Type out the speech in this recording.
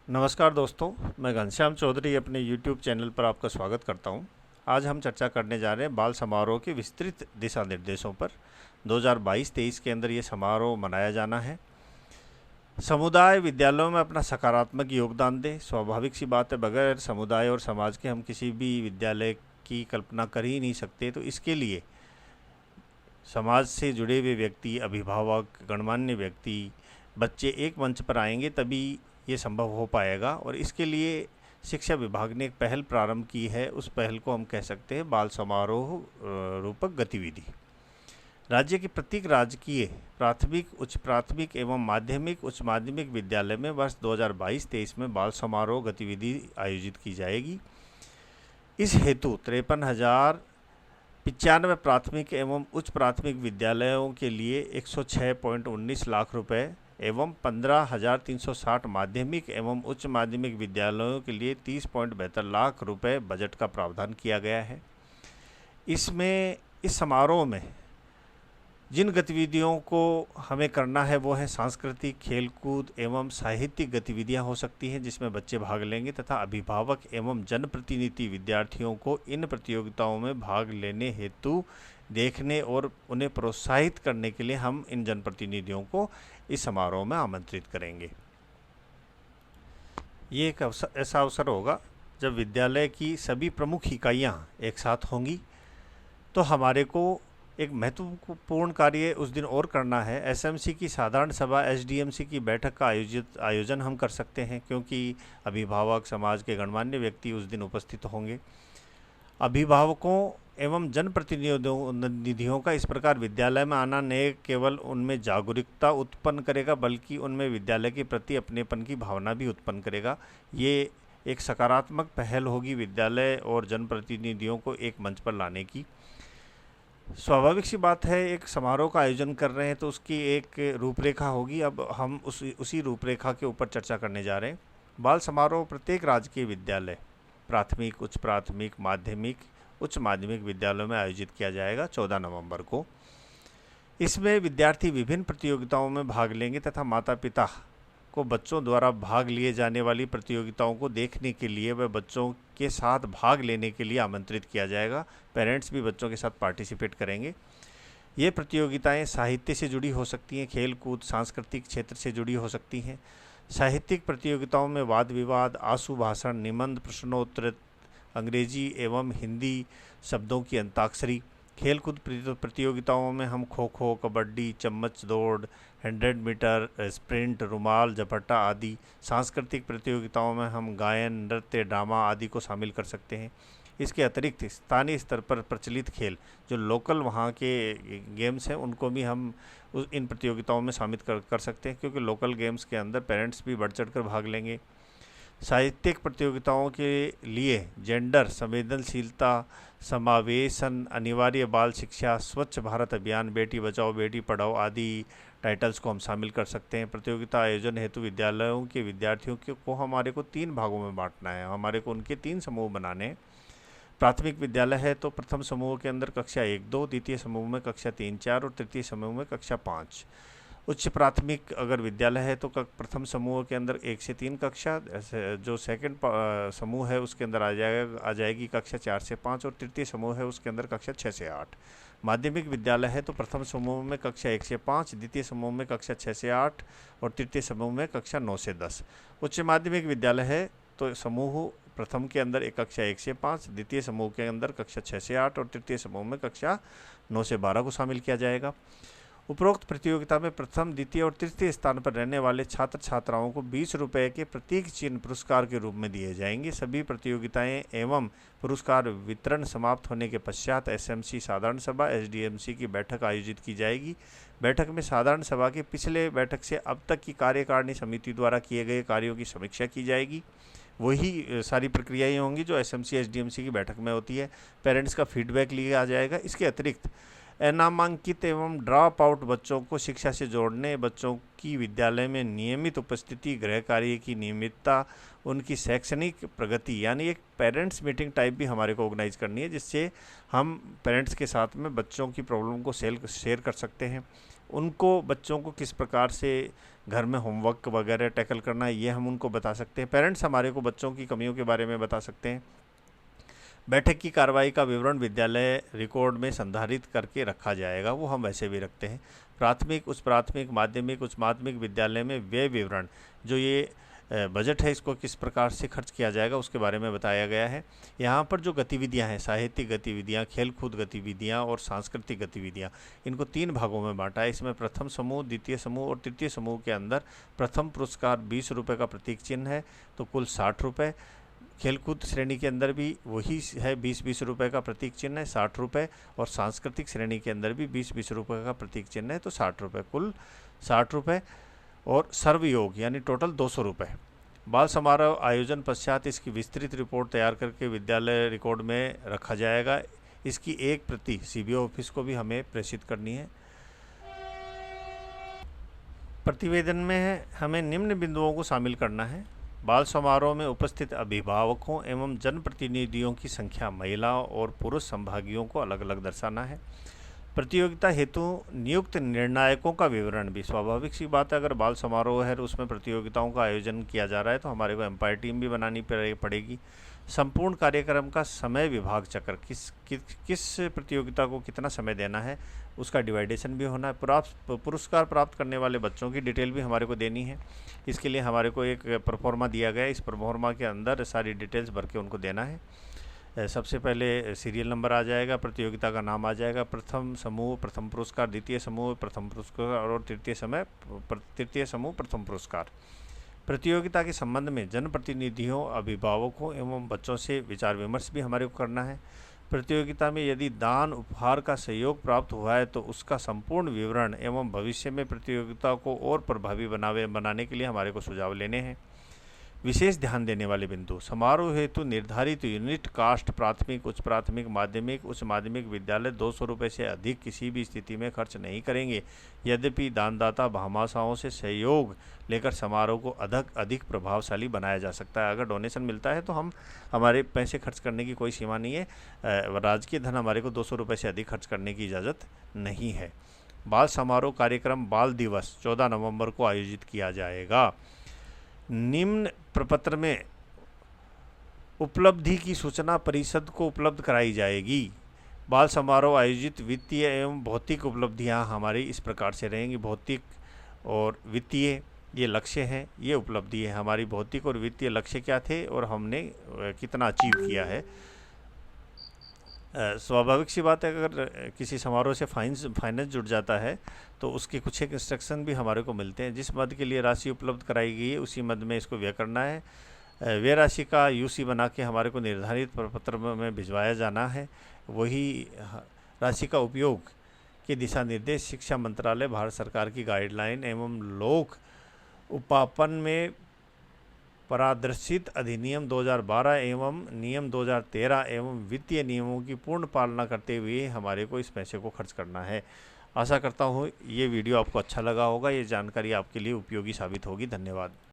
नमस्कार दोस्तों, मैं घनश्याम चौधरी अपने YouTube चैनल पर आपका स्वागत करता हूं। आज हम चर्चा करने जा रहे हैं बाल समारोह के विस्तृत दिशा निर्देशों पर। 2022-23 के अंदर ये समारोह मनाया जाना है। समुदाय विद्यालयों में अपना सकारात्मक योगदान दे। स्वाभाविक सी बात है, बगैर समुदाय और समाज के हम किसी भी विद्यालय की कल्पना कर ही नहीं सकते। तो इसके लिए समाज से जुड़े हुए व्यक्ति, अभिभावक, गणमान्य व्यक्ति, बच्चे एक मंच पर आएंगे तभी ये संभव हो पाएगा। और इसके लिए शिक्षा विभाग ने एक पहल प्रारंभ की है। उस पहल को हम कह सकते हैं बाल समारोह रूपक गतिविधि। राज्य के प्रत्येक राजकीय प्राथमिक, उच्च प्राथमिक एवं माध्यमिक, उच्च माध्यमिक विद्यालय में वर्ष 2022-23 में बाल समारोह गतिविधि आयोजित की जाएगी। इस हेतु 53,095 प्राथमिक एवं उच्च प्राथमिक विद्यालयों के लिए 106.19 लाख रुपए एवं 15,360 माध्यमिक एवं उच्च माध्यमिक विद्यालयों के लिए 30.72 लाख रुपए बजट का प्रावधान किया गया है। इस समारोह में जिन गतिविधियों को हमें करना है वो है सांस्कृतिक, खेलकूद एवं साहित्यिक गतिविधियां हो सकती हैं जिसमें बच्चे भाग लेंगे, तथा अभिभावक एवं जनप्रतिनिधि विद्यार्थियों को इन प्रतियोगिताओं में भाग लेने हेतु देखने और उन्हें प्रोत्साहित करने के लिए हम इन जनप्रतिनिधियों को इस समारोह में आमंत्रित करेंगे। ये एक ऐसा अवसर होगा जब विद्यालय की सभी प्रमुख इकाइयां एक साथ होंगी। तो हमारे को एक महत्वपूर्ण कार्य उस दिन और करना है। एसएमसी की साधारण सभा, एसडीएमसी की बैठक का आयोजन हम कर सकते हैं, क्योंकि अभिभावक, समाज के गणमान्य व्यक्ति उस दिन उपस्थित होंगे। अभिभावकों एवं जनप्रतिनिधियों का इस प्रकार विद्यालय में आना न केवल उनमें जागरूकता उत्पन्न करेगा, बल्कि उनमें विद्यालय के प्रति अपनेपन की भावना भी उत्पन्न करेगा। ये एक सकारात्मक पहल होगी विद्यालय और जनप्रतिनिधियों को एक मंच पर लाने की। स्वाभाविक सी बात है, एक समारोह का आयोजन कर रहे हैं तो उसकी एक रूपरेखा होगी। अब हम उसी रूपरेखा के ऊपर चर्चा करने जा रहे हैं। बाल समारोह प्रत्येक राजकीय विद्यालय, प्राथमिक, उच्च प्राथमिक, माध्यमिक, उच्च माध्यमिक विद्यालयों में आयोजित किया जाएगा 14 नवंबर को। इसमें विद्यार्थी विभिन्न प्रतियोगिताओं में भाग लेंगे तथा माता पिता को बच्चों द्वारा भाग लिए जाने वाली प्रतियोगिताओं को देखने के लिए व बच्चों के साथ भाग लेने के लिए आमंत्रित किया जाएगा। पेरेंट्स भी बच्चों के साथ पार्टिसिपेट करेंगे। ये प्रतियोगिताएं साहित्य से जुड़ी हो सकती हैं, खेल कूद, सांस्कृतिक क्षेत्र से जुड़ी हो सकती हैं। साहित्यिक प्रतियोगिताओं में वाद विवाद, आशु भाषण, निबंध, प्रश्नोत्तर, अंग्रेजी एवं हिंदी शब्दों की अंताक्षरी। खेलकूद प्रतियोगिताओं में हम खो खो, कबड्डी, चम्मच दौड़, 100 मीटर स्प्रिंट, रुमाल झपट्टा आदि। सांस्कृतिक प्रतियोगिताओं में हम गायन, नृत्य, ड्रामा आदि को शामिल कर सकते हैं। इसके अतिरिक्त स्थानीय स्तर पर प्रचलित खेल, जो लोकल वहाँ के गेम्स हैं, उनको भी हम इन प्रतियोगिताओं में शामिल कर सकते हैं, क्योंकि लोकल गेम्स के अंदर पेरेंट्स भी बढ़ चढ़कर भाग लेंगे। साहित्यिक प्रतियोगिताओं के लिए जेंडर संवेदनशीलता, समावेशन, अनिवार्य बाल शिक्षा, स्वच्छ भारत अभियान, बेटी बचाओ बेटी पढ़ाओ आदि टाइटल्स को हम शामिल कर सकते हैं। प्रतियोगिता आयोजन हेतु विद्यालयों के विद्यार्थियों को हमारे को 3 भागों में बांटना है। हमारे को उनके 3 समूह बनाने हैं। प्राथमिक विद्यालय है तो प्रथम समूह के अंदर कक्षा 1-2, द्वितीय समूह में कक्षा 3-4 और तृतीय समूह में कक्षा 5। उच्च प्राथमिक अगर विद्यालय है तो प्रथम समूह के अंदर 1 से 3 कक्षा, जो सेकंड समूह है उसके अंदर आ जाएगी कक्षा 4 से 5, और तृतीय समूह है उसके अंदर कक्षा 6 से 8। माध्यमिक विद्यालय है तो प्रथम समूह में कक्षा 1 से 5, द्वितीय समूह में कक्षा 6 से 8 और तृतीय समूह में कक्षा 9 से 10। उच्च माध्यमिक विद्यालय है तो समूह प्रथम के अंदर एक कक्षा 1 से 5, द्वितीय समूह के अंदर कक्षा 6 से 8 और तृतीय समूह में कक्षा 9 से 12 को शामिल किया जाएगा। उपरोक्त प्रतियोगिता में प्रथम, द्वितीय और तृतीय स्थान पर रहने वाले छात्र छात्राओं को 20 रुपये के प्रतीक चिन्ह पुरस्कार के रूप में दिए जाएंगे। सभी प्रतियोगिताएं एवं पुरस्कार वितरण समाप्त होने के पश्चात एसएमसी साधारण सभा, एसडीएमसी की बैठक आयोजित की जाएगी। बैठक में साधारण सभा के पिछले बैठक से अब तक की कार्यकारिणी समिति द्वारा किए गए कार्यों की समीक्षा की जाएगी। वही सारी प्रक्रियाएं होंगी जो एसएमसी एसडीएमसी की बैठक में होती है। पेरेंट्स का फीडबैक लिया जाएगा। इसके अतिरिक्त अनामांकित एवं ड्रॉप आउट बच्चों को शिक्षा से जोड़ने, बच्चों की विद्यालय में नियमित उपस्थिति, गृह कार्य की नियमितता, उनकी शैक्षणिक प्रगति, यानी एक पेरेंट्स मीटिंग टाइप भी हमारे को ऑर्गेनाइज करनी है, जिससे हम पेरेंट्स के साथ में बच्चों की प्रॉब्लम को शेयर कर सकते हैं। उनको बच्चों को किस प्रकार से घर में होमवर्क वगैरह टैकल करना है, ये हम उनको बता सकते हैं। पेरेंट्स हमारे को बच्चों की कमियों के बारे में बता सकते हैं। बैठक की कार्रवाई का विवरण विद्यालय रिकॉर्ड में संधारित करके रखा जाएगा, वो हम वैसे भी रखते हैं। प्राथमिक, उच्च प्राथमिक, माध्यमिक, उच्च माध्यमिक विद्यालय में व्यय विवरण, जो ये बजट है इसको किस प्रकार से खर्च किया जाएगा उसके बारे में बताया गया है। यहाँ पर जो गतिविधियाँ हैं, साहित्यिक गतिविधियाँ, खेलकूद गतिविधियाँ और सांस्कृतिक गतिविधियाँ, इनको 3 भागों में बांटा है। इसमें प्रथम समूह, द्वितीय समूह और तृतीय समूह के अंदर प्रथम पुरस्कार 20 रुपये का प्रतीक चिन्ह है, तो कुल 60 रुपये। खेलकूद श्रेणी के अंदर भी वही है, 20-20 रुपये का प्रतीक चिन्ह है, 60 रुपये। और सांस्कृतिक श्रेणी के अंदर भी 20-20 रुपये का प्रतीक चिन्ह है, तो 60 रुपये, कुल 60 रुपये। और सर्वयोग यानी टोटल 200 रुपये। बाल समारोह आयोजन पश्चात इसकी विस्तृत रिपोर्ट तैयार करके विद्यालय रिकॉर्ड में रखा जाएगा। इसकी एक प्रति सीबीओ ऑफिस को भी हमें प्रेषित करनी है। प्रतिवेदन में हमें निम्न बिंदुओं को शामिल करना है। बाल समारोह में उपस्थित अभिभावकों एवं जनप्रतिनिधियों की संख्या महिलाओं और पुरुष संभागियों को अलग अलग दर्शाना है। प्रतियोगिता हेतु नियुक्त निर्णायकों का विवरण भी, स्वाभाविक सी बात है, अगर बाल समारोह है और उसमें प्रतियोगिताओं का आयोजन किया जा रहा है तो हमारे को एम्पायर टीम भी बनानी पड़ेगी। संपूर्ण कार्यक्रम का समय विभाग चक्र, किस प्रतियोगिता को कितना समय देना है उसका डिवाइडेशन भी होना है। पुरस्कार प्राप्त करने वाले बच्चों की डिटेल भी हमारे को देनी है। इसके लिए हमारे को एक प्रोफार्मा दिया गया है, इस प्रोफार्मा के अंदर सारी डिटेल्स भर के उनको देना है। सबसे पहले सीरियल नंबर आ जाएगा, प्रतियोगिता का नाम आ जाएगा, प्रथम समूह प्रथम पुरस्कार, द्वितीय समूह प्रथम पुरस्कार और तृतीय समूह प्रथम पुरस्कार। प्रतियोगिता के संबंध में जनप्रतिनिधियों, अभिभावकों एवं बच्चों से विचार विमर्श भी हमारे को करना है। प्रतियोगिता में यदि दान उपहार का सहयोग प्राप्त हुआ है तो उसका संपूर्ण विवरण एवं भविष्य में प्रतियोगिता को और प्रभावी बनाने के लिए हमारे को सुझाव लेने हैं। विशेष ध्यान देने वाले बिंदु, समारोह हेतु निर्धारित यूनिट कास्ट प्राथमिक, उच्च प्राथमिक, माध्यमिक, उच्च माध्यमिक विद्यालय 200 रुपये से अधिक किसी भी स्थिति में खर्च नहीं करेंगे। यद्यपि दानदाता भामाशाहों से सहयोग लेकर समारोह को अधिक प्रभावशाली बनाया जा सकता है। अगर डोनेशन मिलता है तो हमारे पैसे खर्च करने की कोई सीमा नहीं है। राजकीय धन हमारे को 200 रुपये से अधिक खर्च करने की इजाज़त नहीं है। बाल समारोह कार्यक्रम बाल दिवस 14 नवंबर को आयोजित किया जाएगा। निम्न प्रपत्र में उपलब्धि की सूचना परिषद को उपलब्ध कराई जाएगी। बाल समारोह आयोजित वित्तीय एवं भौतिक उपलब्धियां हमारी इस प्रकार से रहेंगी। भौतिक और वित्तीय ये लक्ष्य हैं, ये उपलब्धि है हमारी। भौतिक और वित्तीय लक्ष्य क्या थे और हमने कितना अचीव किया है। स्वाभाविक सी बात है, अगर किसी समारोह से फाइनेंस जुड़ जाता है तो उसके कुछ एक इंस्ट्रक्शन भी हमारे को मिलते हैं। जिस मद के लिए राशि उपलब्ध कराई गई है उसी मद में इसको व्यय करना है। व्यय राशि का यूसी बना के हमारे को निर्धारित प्रपत्र में भिजवाया जाना है। वही राशि का उपयोग के दिशा निर्देश शिक्षा मंत्रालय, भारत सरकार की गाइडलाइन एवं लोक उपापन में परादर्शित अधिनियम 2012 एवं नियम 2013 एवं वित्तीय नियमों की पूर्ण पालना करते हुए हमारे को इस पैसे को खर्च करना है। आशा करता हूँ ये वीडियो आपको अच्छा लगा होगा, ये जानकारी आपके लिए उपयोगी साबित होगी। धन्यवाद।